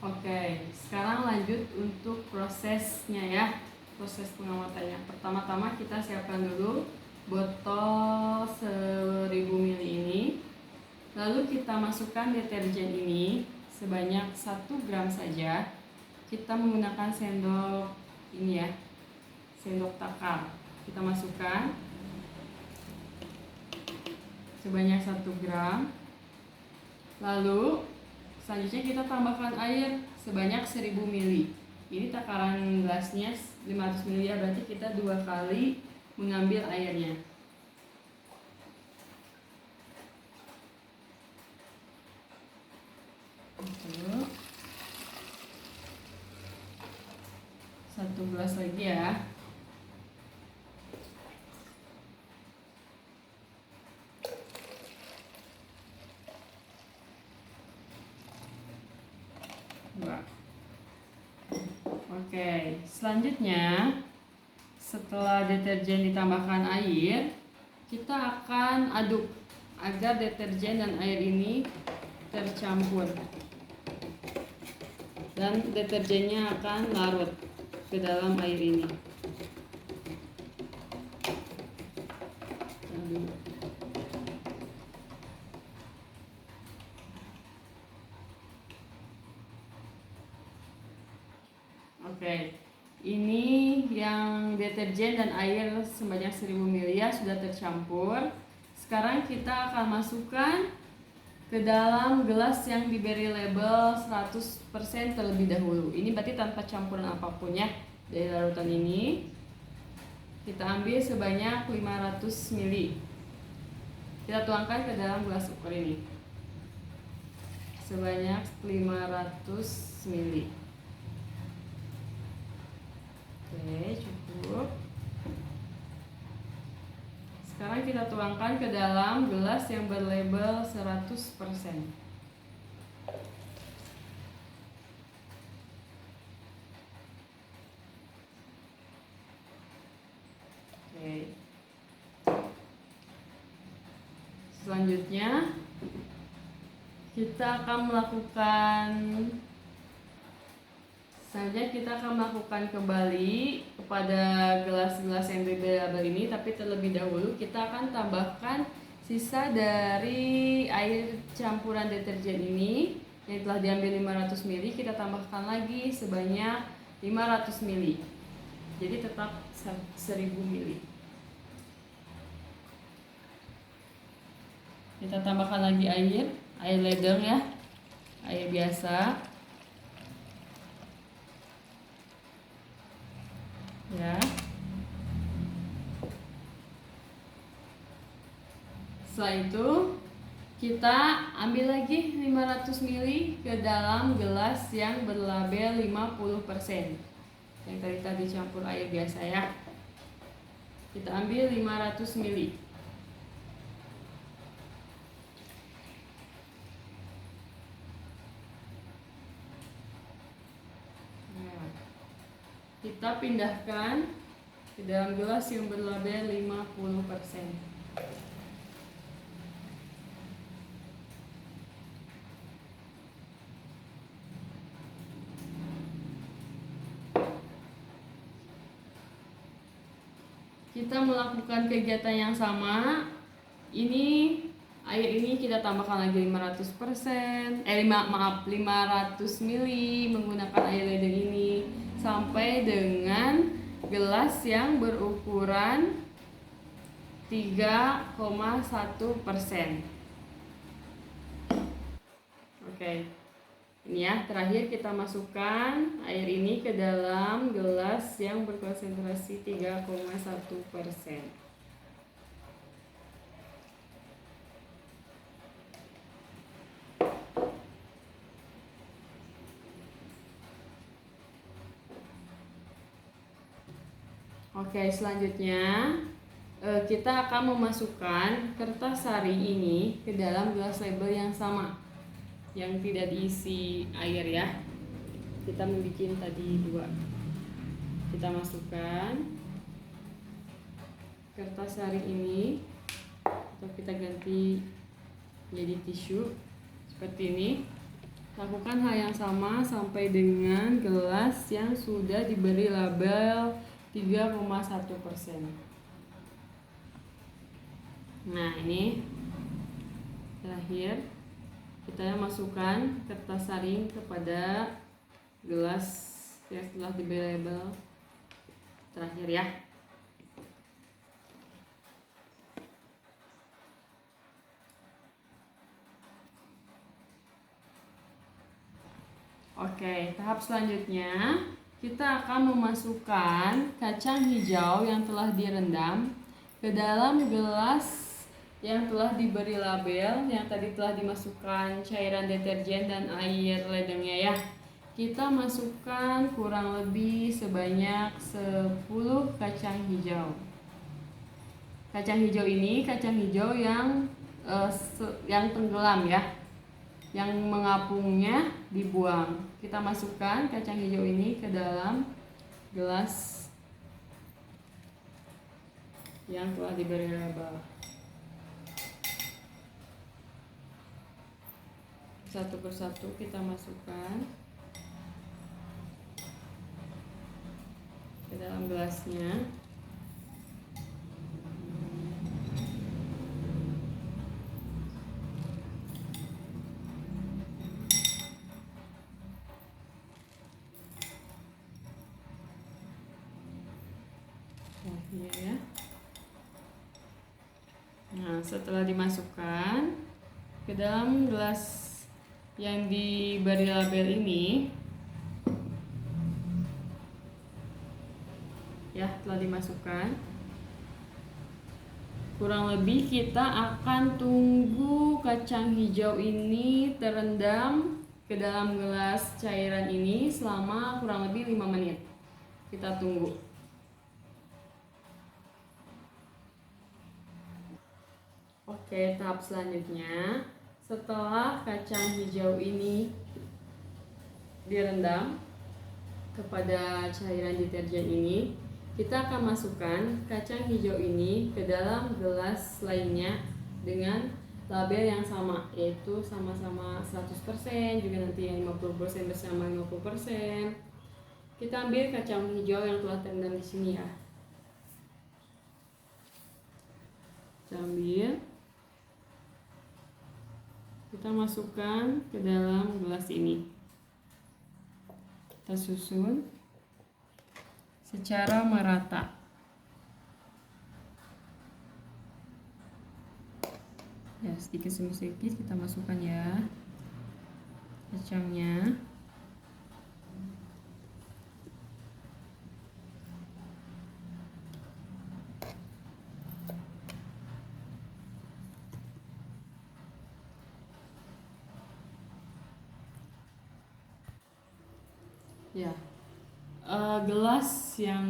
Oke, sekarang lanjut untuk prosesnya ya. Proses pengamatannya. Pertama-tama kita siapkan dulu botol 1000 ml ini. Lalu kita masukkan deterjen ini sebanyak 1 gram saja. Kita menggunakan sendok ini ya, sendok takar. Kita masukkan sebanyak 1 gram. Lalu selanjutnya kita tambahkan air sebanyak 1000 ml. Ini takaran gelasnya 500 ml ya, berarti kita 2 kali mengambil airnya. Oke. 1 gelas lagi ya. Oke, selanjutnya setelah deterjen ditambahkan air, kita akan aduk agar deterjen dan air ini tercampur dan deterjennya akan larut ke dalam air ini. Oke, ini yang deterjen dan air sebanyak 1000 ml ya sudah tercampur. Sekarang kita akan masukkan ke dalam gelas yang diberi label 100% terlebih dahulu. Ini berarti tanpa campuran apapun ya dari larutan ini. Kita ambil sebanyak 500 ml. Kita tuangkan ke dalam gelas ukur ini sebanyak 500 ml. Oke, cukup. Sekarang kita tuangkan ke dalam gelas yang berlabel 100%. Oke. Selanjutnya kita akan melakukan kembali kepada gelas-gelas yang berbeda ini, tapi terlebih dahulu kita akan tambahkan sisa dari air campuran deterjen ini yang telah diambil 500 ml. Kita tambahkan lagi sebanyak 500 ml, jadi tetap 1000 ml. Kita tambahkan lagi air ledeng ya, air biasa ya. Setelah itu kita ambil lagi 500 ml ke dalam gelas yang berlabel 50%. Yang tadi campur air biasa ya. Kita ambil 500 ml. Kita pindahkan ke dalam gelas yang berlabel 50%. Kita melakukan kegiatan yang sama. Air ini kita tambahkan lagi 500 ml menggunakan air ledeng ini sampai dengan gelas yang berukuran 3,1%. Oke. Ini ya, terakhir kita masukkan air ini ke dalam gelas yang berkonsentrasi 3,1%. Oke, selanjutnya kita akan memasukkan kertas sari ini ke dalam gelas label yang sama, yang tidak diisi air ya. Kita membuat tadi 2. Kita masukkan kertas sari ini, atau kita ganti jadi tisu seperti ini. Lakukan hal yang sama sampai dengan gelas yang sudah diberi label 3,1%. Nah, ini terakhir kita masukkan kertas saring kepada gelas yang telah diberi label terakhir ya. Oke, tahap selanjutnya kita akan memasukkan kacang hijau yang telah direndam ke dalam gelas yang telah diberi label, yang tadi telah dimasukkan cairan deterjen dan air ledengnya ya. Kita masukkan kurang lebih sebanyak 10 kacang hijau. Kacang hijau ini kacang hijau yang tenggelam ya. Yang mengapungnya dibuang. Kita masukkan kacang hijau ini ke dalam gelas yang telah diberi label. Satu persatu kita masukkan ke dalam gelasnya. Ya. Nah, setelah dimasukkan ke dalam gelas yang diberi label ini ya, telah dimasukkan, kurang lebih kita akan tunggu kacang hijau ini terendam ke dalam gelas cairan ini selama kurang lebih 5 menit. Kita tunggu. Oke, tahap selanjutnya, setelah kacang hijau ini direndam kepada cairan deterjen ini, kita akan masukkan kacang hijau ini ke dalam gelas lainnya dengan label yang sama, yaitu sama-sama 100%, juga nanti yang 50% bersama 50%. Kita ambil kacang hijau yang telah terendam di sini ya. Kita ambil, kita masukkan ke dalam gelas ini. Kita susun secara merata. Ya, sedikit demi sedikit kita masukkan ya kacangnya. Ya, gelas yang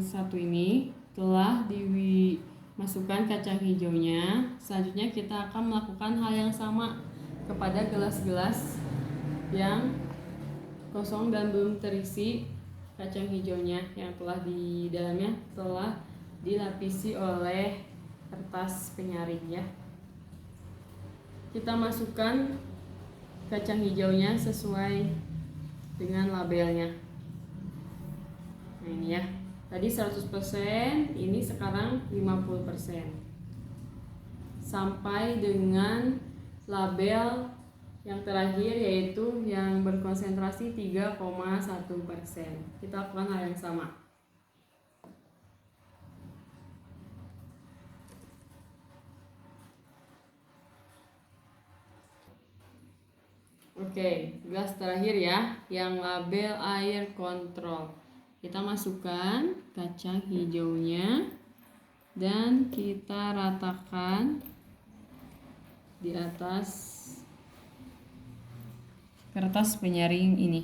satu ini telah dimasukkan kacang hijaunya. Selanjutnya kita akan melakukan hal yang sama kepada gelas-gelas yang kosong dan belum terisi kacang hijaunya, yang telah di dalamnya telah dilapisi oleh kertas penyaring ya. Kita masukkan kacang hijaunya sesuai dengan labelnya. Nah, ini ya. Tadi 100%, ini sekarang 50%. Sampai dengan label yang terakhir, yaitu yang berkonsentrasi 3,1%. Kita lakukan hal yang sama. Oke, gelas terakhir ya, yang label air kontrol. Kita masukkan kacang hijaunya dan kita ratakan di atas kertas penyaring ini.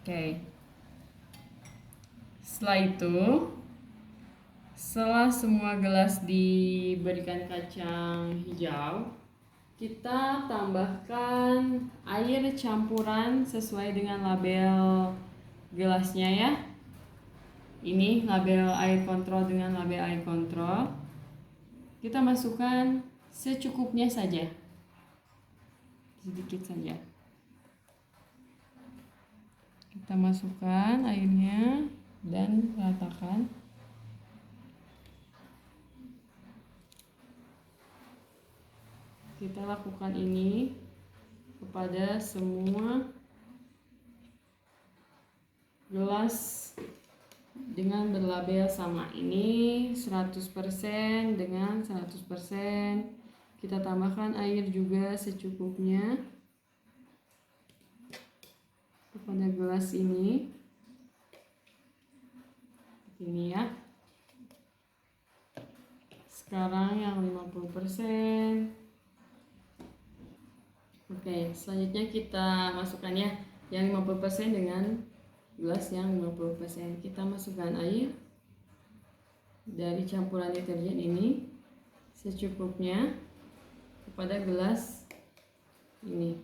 Oke. Setelah itu, setelah semua gelas diberikan kacang hijau, kita tambahkan air campuran sesuai dengan label gelasnya ya. Ini label air kontrol dengan label air kontrol. Kita masukkan secukupnya saja. sedikit saja. Kita masukkan airnya dan ratakan. Kita lakukan ini kepada semua gelas dengan berlabel sama. Ini 100% dengan 100%. Kita tambahkan air juga secukupnya kepada gelas ini. Ini ya. Sekarang yang 50%. Oke, selanjutnya kita masukkan ya yang 50% dengan gelas yang 50%. Kita masukkan air dari campuran deterjen ini secukupnya kepada gelas ini.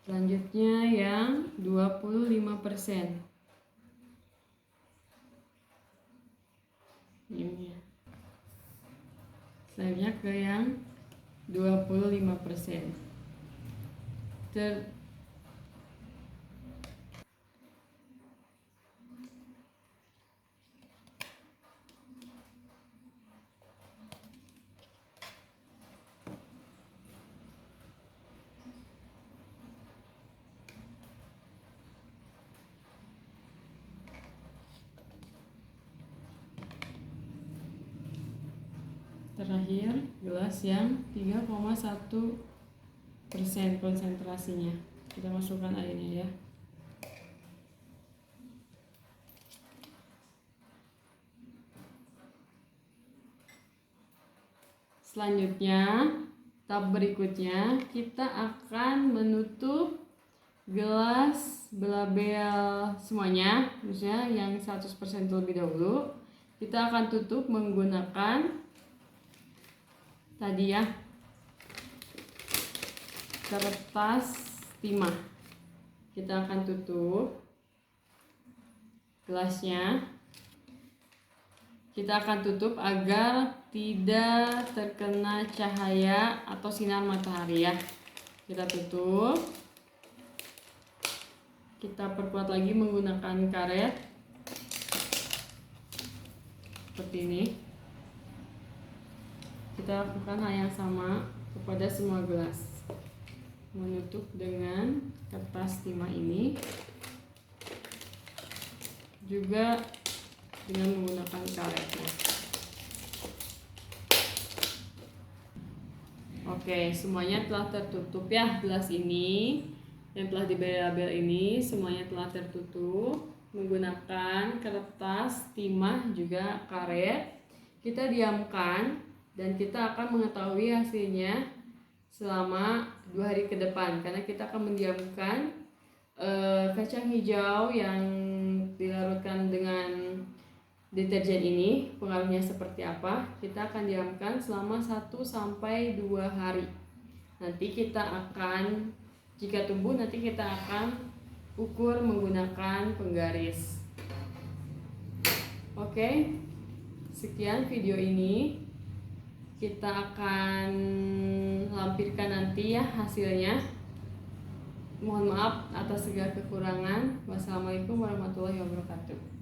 Selanjutnya yang 25%. Ini ya. Selanjutnya ke yang 25%. Terakhir gelas yang 3,1% konsentrasinya. Kita masukkan airnya ya. Selanjutnya, tahap berikutnya kita akan menutup gelas berlabel semuanya, misalnya yang 100% terlebih dahulu. Kita akan tutup menggunakan tadi ya, kertas timah. Kita akan tutup gelasnya. Kita akan tutup agar tidak terkena cahaya atau sinar matahari ya. Kita tutup. Kita perkuat lagi menggunakan karet seperti ini. Kita lakukan hal yang sama kepada semua gelas. Menutup dengan kertas timah ini, juga dengan menggunakan karetnya. Oke, semuanya telah tertutup ya. Gelas ini yang telah diberi label ini semuanya telah tertutup menggunakan kertas timah juga karet. Kita diamkan dan kita akan mengetahui hasilnya selama 2 hari ke depan, karena kita akan mendiamkan kacang hijau yang dilarutkan dengan deterjen ini. Pengaruhnya seperti apa? Kita akan diamkan selama 1-2 hari. Nanti kita akan, jika tumbuh, nanti kita akan ukur menggunakan penggaris. Oke, sekian video ini. Kita akan lampirkan nanti ya hasilnya. Mohon maaf atas segala kekurangan. Wassalamualaikum warahmatullahi wabarakatuh.